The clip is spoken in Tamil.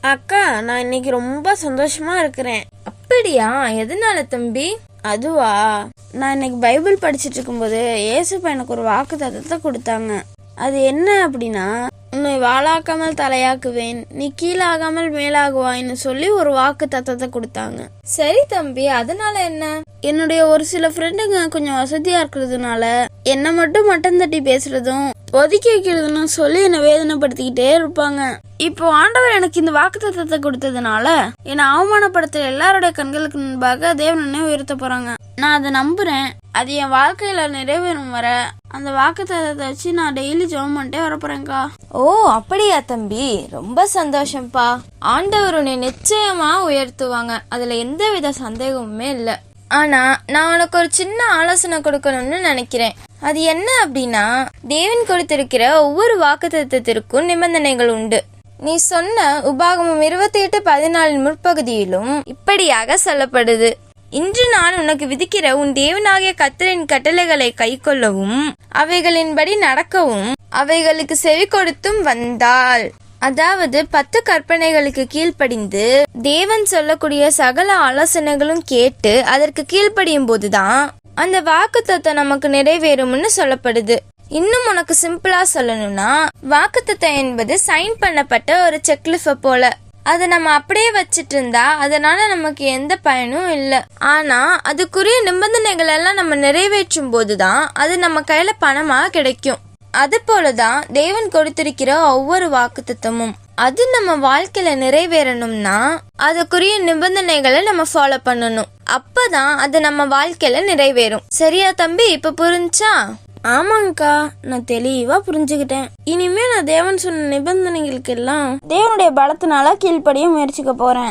அக்கா, நான் இன்னைக்கு ரொம்ப சந்தோஷமா இருக்கிறேன். அப்படியா? எதனால தம்பி? அதுவா, நான் இன்னைக்கு பைபிள் படிச்சுட்டு இருக்கும்போது ஏசப்பா எனக்கு ஒரு வாக்குத்தத்தத்தை கொடுத்தாங்க. அது என்ன அப்படின்னா, உன்னை வாளாக்காமல் தலையாக்குவேன், நீ கீழாகாமல் மேலாகுவாயின்னு சொல்லி ஒரு வாக்கு தத்தத்தை கொடுத்தாங்க. சரி தம்பி, அதனால என்ன? என்னுடைய ஒரு சில ஃப்ரெண்டுங்க கொஞ்சம் வசதியா இருக்கிறதுனால என்னை மட்டும் மட்டம் தட்டி பேசுறதும் ஒதுக்கி வைக்கிறதுன்னு சொல்லி என்னை வேதனைப்படுத்திக்கிட்டே இருப்பாங்க. இப்போ ஆண்டவர் எனக்கு இந்த வாக்கு தத்தத்தை கொடுத்ததுனால என்னை அவமானப்படுத்துற எல்லாருடைய கண்களுக்கு முன்பாக தேவனே உயர்த்த போறாங்க. நான் அதை நம்புறேன். அது என் வாழ்க்கையில நிறைவேறும் வர அந்த வாக்கு தத்தத்தை வச்சு நான் டெய்லி ஜெபம் பண்ணிட்டே வரப்போறேன்க்கா. ஓ அப்படியா தம்பி, ரொம்ப சந்தோஷம்ப்பா. ஆண்டவர் உன்னை நிச்சயமா உயர்த்துவாங்க, அதுல எந்த வித சந்தேகமுமே இல்லை. ஆனா நான் உனக்கு ஒரு சின்ன ஆலோசனை கொடுக்கணும்னு நினைக்கிறேன். அது என்ன அப்படின்னா, தேவன் கொடுத்திருக்கிற ஒவ்வொரு வாக்குத்தத்தத்திற்கும் நிபந்தனைகள் உண்டு. நீ சொன்ன உபாகமம் 28:14 முற்பகுதியிலும் இப்படியாக சொல்லப்படுது: இன்று நான் உனக்கு விதிக்கிற உன் தேவனாகிய கர்த்தரின் கட்டளைகளை கைக்கொள்ளவும் அவைகளின்படி நடக்கவும் அவைகளுக்கு செவி கொடுத்தும் வந்தால், அதாவது 10 கற்பனைகளுக்கு கீழ்ப்படிந்து தேவன் சொல்லக்கூடிய சகல ஆலோசனைகளும் கேட்டு அதற்கு கீழ்ப்படியும் போதுதான் அந்த வாக்குத்தத்தம் நமக்கு நிறைவேறும்னு சொல்லப்படுது. இன்னும் உனக்கு சிம்பிளா சொல்லணும்னா, வாக்குத்தத்தம் என்பது சைன் பண்ணப்பட்ட ஒரு செக்லிஸ்ட் போல. அதை நம்ம அப்படியே வச்சிட்டு இருந்தா அதனால நமக்கு எந்த பயனும் இல்லை. ஆனா அதுக்குரிய நிபந்தனைகள் எல்லாம் நம்ம நிறைவேற்றும் போதுதான் அது நம்ம கையில பணமா கிடைக்கும். அது போலதான் தேவன் கொடுத்திருக்கிற ஒவ்வொரு வாக்குத்தத்தமும் அது நம்ம வாழ்க்கையில நிறைவேறணும்னா அதுக்குரிய நிபந்தனைகளை நம்ம ஃபாலோ பண்ணணும். அப்பதான் அது நம்ம வாழ்க்கையில நிறைவேறும். சரியா தம்பி? இப்ப புரிஞ்சா? ஆமாங்கக்கா, நான் தெளிவா புரிஞ்சுக்கிட்டேன். இனிமே நான் தேவன் சொன்ன நிபந்தனைகளுக்கு எல்லாம் தேவனுடைய பலத்தினால கீழ்ப்படிய முயற்சிக்க போறேன்.